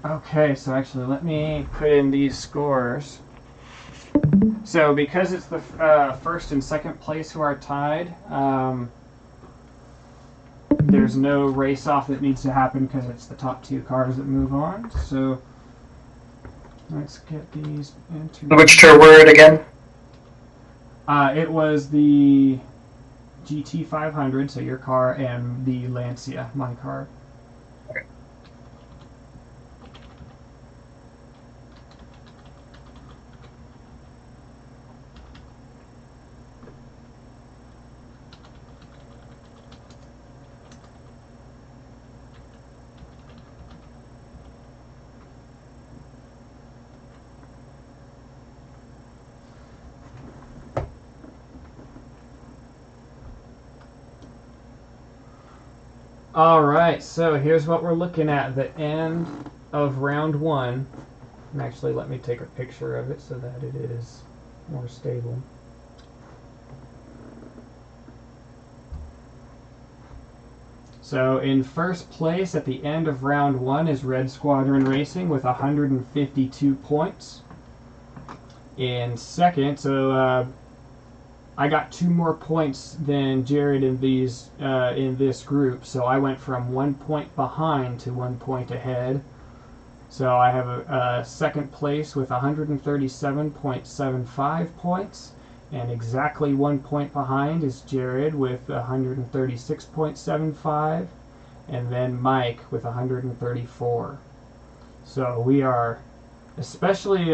Okay, so actually let me put in these scores. So because it's the first and second place who are tied, there's no race-off that needs to happen because it's the top two cars that move on. So let's get these into... Which tour were it again? It was the GT500, so your car, and the Lancia, my car. Alright, so here's what we're looking at, the end of round one. And actually, let me take a picture of it so that it is more stable. So in first place at the end of round one is Red Squadron Racing with 152 points. In second, so I got 2 more points than Jared in this group, so I went from 1 point behind to 1 point ahead. So I have a second place with 137.75 points, and exactly 1 point behind is Jared with 136.75, and then Mike with 134. So we are, especially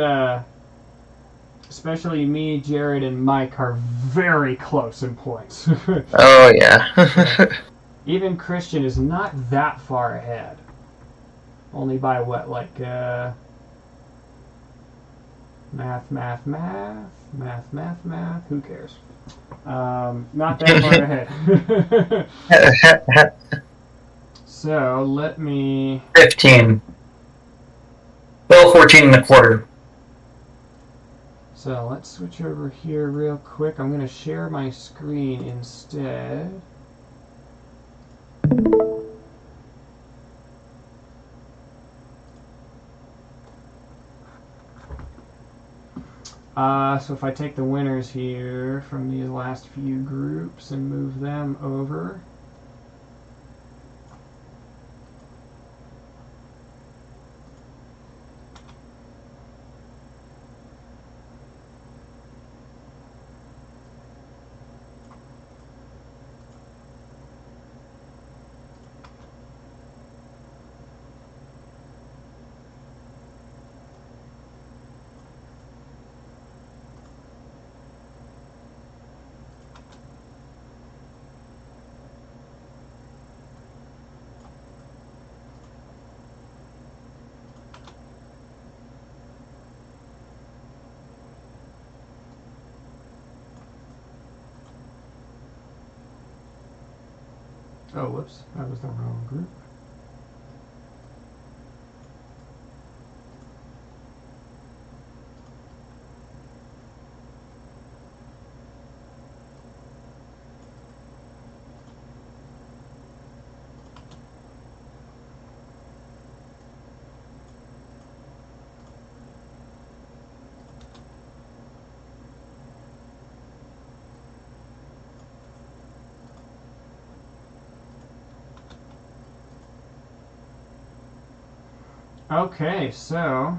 me, Jared, and Mike are very close in points. Oh yeah. Even Christian is not that far ahead. Only by what, like, math, who cares? Not that far ahead. So, let me... 15. Well, 14.25. So, let's switch over here real quick. I'm going to share my screen instead. So if I take the winners here from these last few groups and move them over. Oh, whoops, that was the wrong group. Okay, so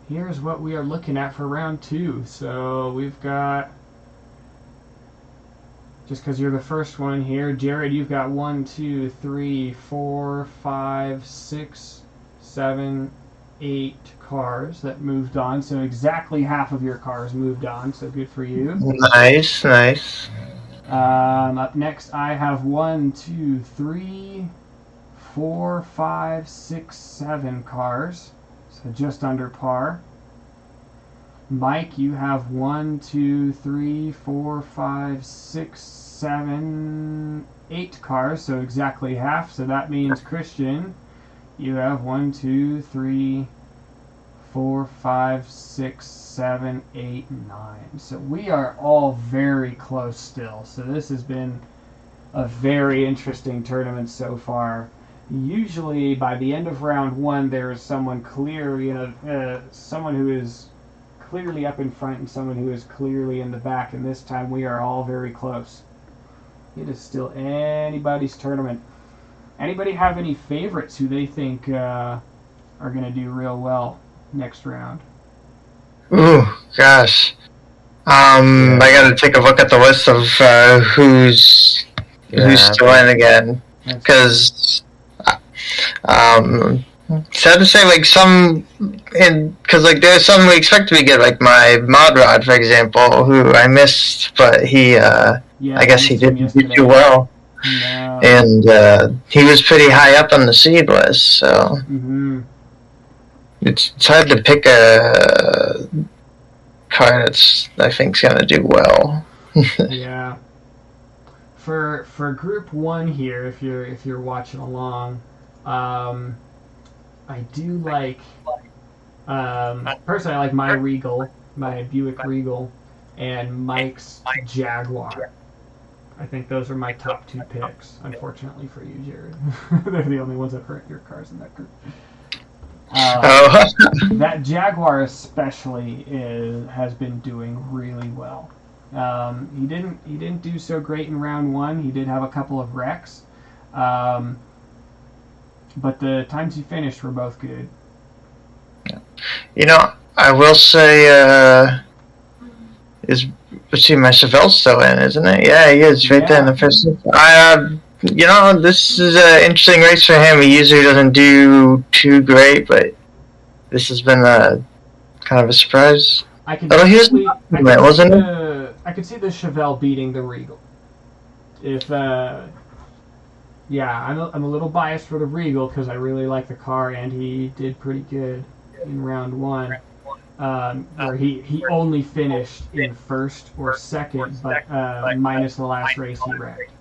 here's what we are looking at for round 2. So we've got, just because you're the first one here, Jared, you've got 1, 2, 3, 4, 5, 6, 7, 8 cars that moved on. So exactly half of your cars moved on. So good for you. Nice, nice. Up next, I have 1, 2, 3, 4, 5, 6, 7 cars, so just under par. Mike, you have 1, 2, 3, 4, 5, 6, 7, 8 cars, so exactly half. So that means, Christian, you have 1, 2, 3, 4, 5, 6, 7, 8, 9. So we are all very close still. So this has been a very interesting tournament so far. Usually, by the end of round 1, there is someone clear, someone who is clearly up in front and someone who is clearly in the back. And this time, we are all very close. It is still anybody's tournament. Anybody have any favorites who they think are going to do real well next round? Ooh, gosh. I got to take a look at the list of who's still in again, because sad to say, like because like there's some we expect to be good, like my Mod Rod, for example, who I missed, but he I guess he didn't do too well. No. And he was pretty high up on the seed list, so it's hard to pick a car that's I think's gonna do well. Yeah. For Group 1 here, if you're watching along, I do like personally I like my Regal, my Buick Regal, and Mike's Jaguar. I think those are my top 2 picks. Unfortunately for you, Jared, they're the only ones that hurt your cars in that group. Oh. That Jaguar especially has been doing really well. He didn't do so great in round one. He did have a couple of wrecks, but the times he finished were both good. You know, I will say, let's see, my Chevelle's still in, isn't it? Yeah, he is right there in the first. You know, this is an interesting race for him. He usually doesn't do too great, but this has been a kind of a surprise. I could Oh, he was, wasn't it? I could see the Chevelle beating the Regal. If yeah, I'm a little biased for the Regal because I really like the car and he did pretty good in round one. Where he only finished in first or second, but minus the last race he wrecked.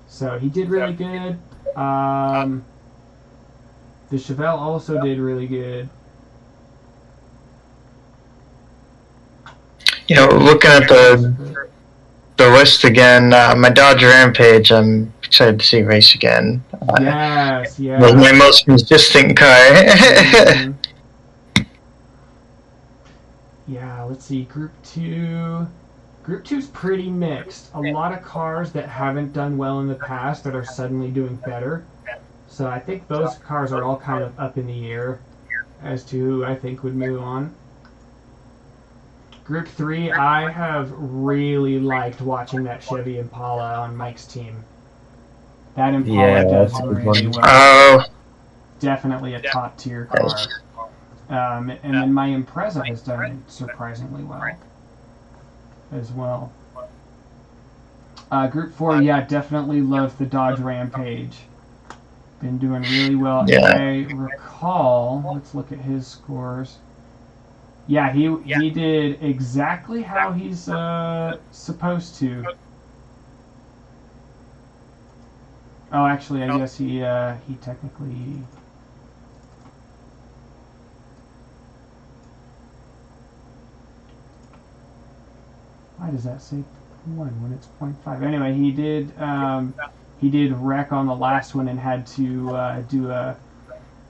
So he did really good. The Chevelle also did really good. You know, looking at the list again, my Dodge Rampage, I'm excited to see race again. Yes, yeah. Was my most consistent car. Mm-hmm. Yeah, let's see. Group 2. Group 2's pretty mixed. A lot of cars that haven't done well in the past that are suddenly doing better. So I think those cars are all kind of up in the air as to who I think would move on. Group 3, I have really liked watching that Chevy Impala on Mike's team. That Impala does really well. Oh. Definitely a top tier car. And then my Impreza has done surprisingly well as well. Group 4, yeah, definitely love the Dodge Rampage. Been doing really well. Yeah. I recall, let's look at his scores. Yeah, he did exactly how he's supposed to. Oh, actually, I guess he technically. Why does that say 1 when it's 0.5? Anyway, he did wreck on the last one and had to do a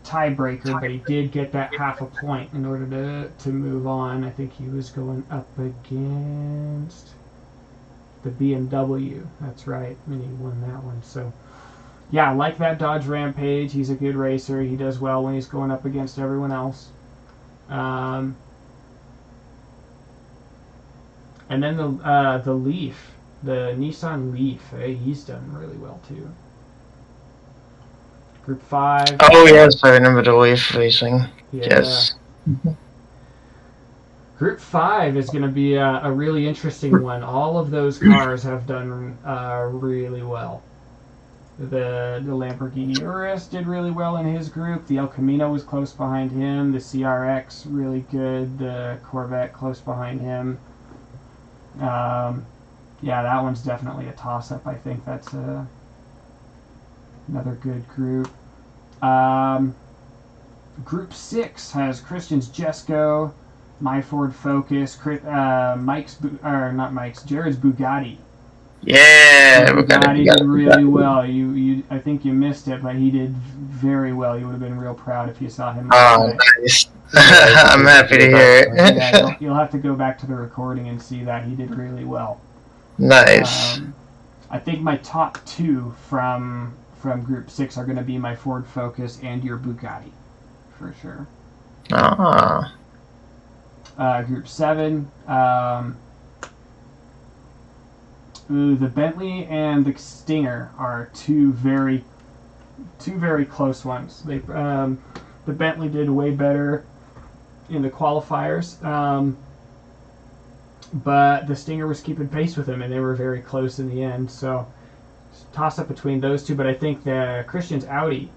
tiebreaker, but he did get that half a point in order to move on. I think he was going up against the BMW. That's right, and he won that one. So, yeah, I like that Dodge Rampage. He's a good racer. He does well when he's going up against everyone else. And then the Leaf, the Nissan Leaf, he's done really well too. Group 5. Oh yes, I remember the Leaf racing. Yeah. Yes. Group 5 is going to be a really interesting one. All of those cars have done really well. The Lamborghini Urus did really well in his group. The El Camino was close behind him. The CRX really good. The Corvette close behind him. Yeah, that one's definitely a toss-up. I think that's another good group. Group 6 has Christian's Jesko, my Ford Focus, Jared's Bugatti. Yeah, Bugatti did really well. I think you missed it, but he did very well. You would have been real proud if you saw him. Oh, nice. I'm happy to hear it. Yeah, you'll have to go back to the recording and see that he did really well. Nice. I think my top 2 from Group 6 are going to be my Ford Focus and your Bugatti, for sure. Ah. Group 7, the Bentley and the Stinger are two very close ones. The Bentley did way better in the qualifiers, but the Stinger was keeping pace with him, and they were very close in the end. So, toss up between those two. But I think the Christian's Audi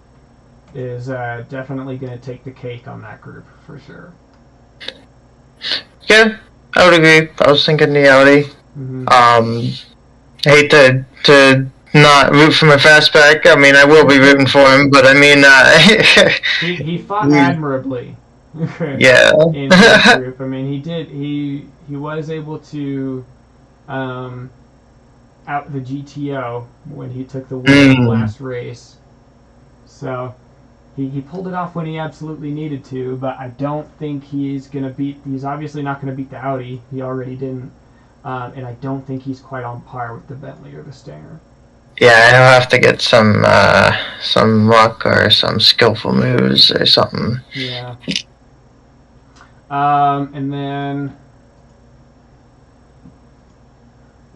is definitely going to take the cake on that group for sure. Yeah, I would agree. I was thinking the Audi. Mm-hmm. I hate to not root for my fastback. I mean, I will be rooting for him, but I mean, he fought admirably. Yeah. In his group, I mean, he was able to out the GTO when he took the win in the last race. So, He pulled it off when he absolutely needed to, but I don't think he's obviously not going to beat the Audi. He already didn't. And I don't think he's quite on par with the Bentley or the Stinger. Yeah, he'll have to get some luck or some skillful moves or something. Yeah. And then,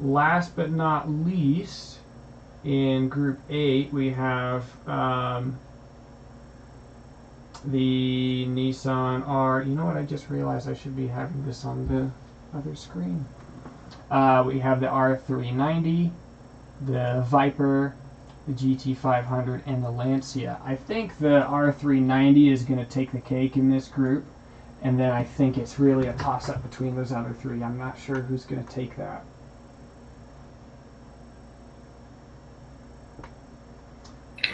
last but not least, in Group 8, we have the Nissan R. You know what? I just realized I should be having this on the other screen. We have the R390, the Viper, the GT500, and the Lancia. I think the R390 is going to take the cake in this group, and then I think it's really a toss-up between those other three. I'm not sure who's going to take that.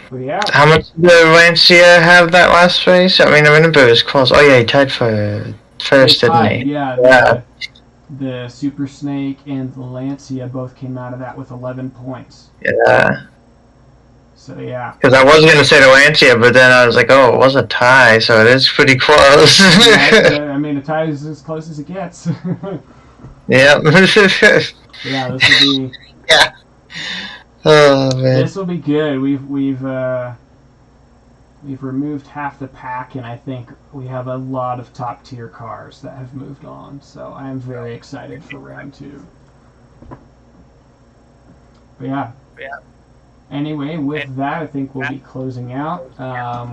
But yeah. How much did the Lancia have that last race? I mean, I remember it was close. Oh yeah, he tied for first, didn't he? Yeah. The Super Snake and the Lancia both came out of that with 11 points. Yeah. So yeah. Because I was going to say the Lancia, but then I was like, oh, it was a tie, so it is pretty close. Yeah, I mean, the tie is as close as it gets. Yeah. Yeah, this will be. Yeah. Oh man. This will be good. We've removed half the pack, and I think we have a lot of top tier cars that have moved on. So I am very excited for round 2. But yeah. Anyway, with that, I think we'll be closing out.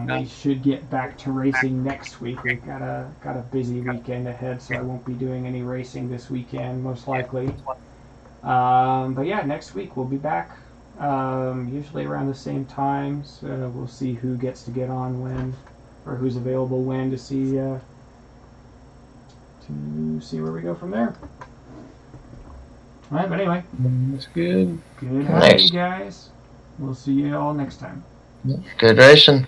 We should get back to racing next week. We've got a busy weekend ahead, so I won't be doing any racing this weekend, most likely. But yeah, next week we'll be back. Usually around the same times. We'll see who gets to get on when, or who's available when to see where we go from there. All right, but anyway, That's good. good having you guys. We'll see you all next time. Good racing.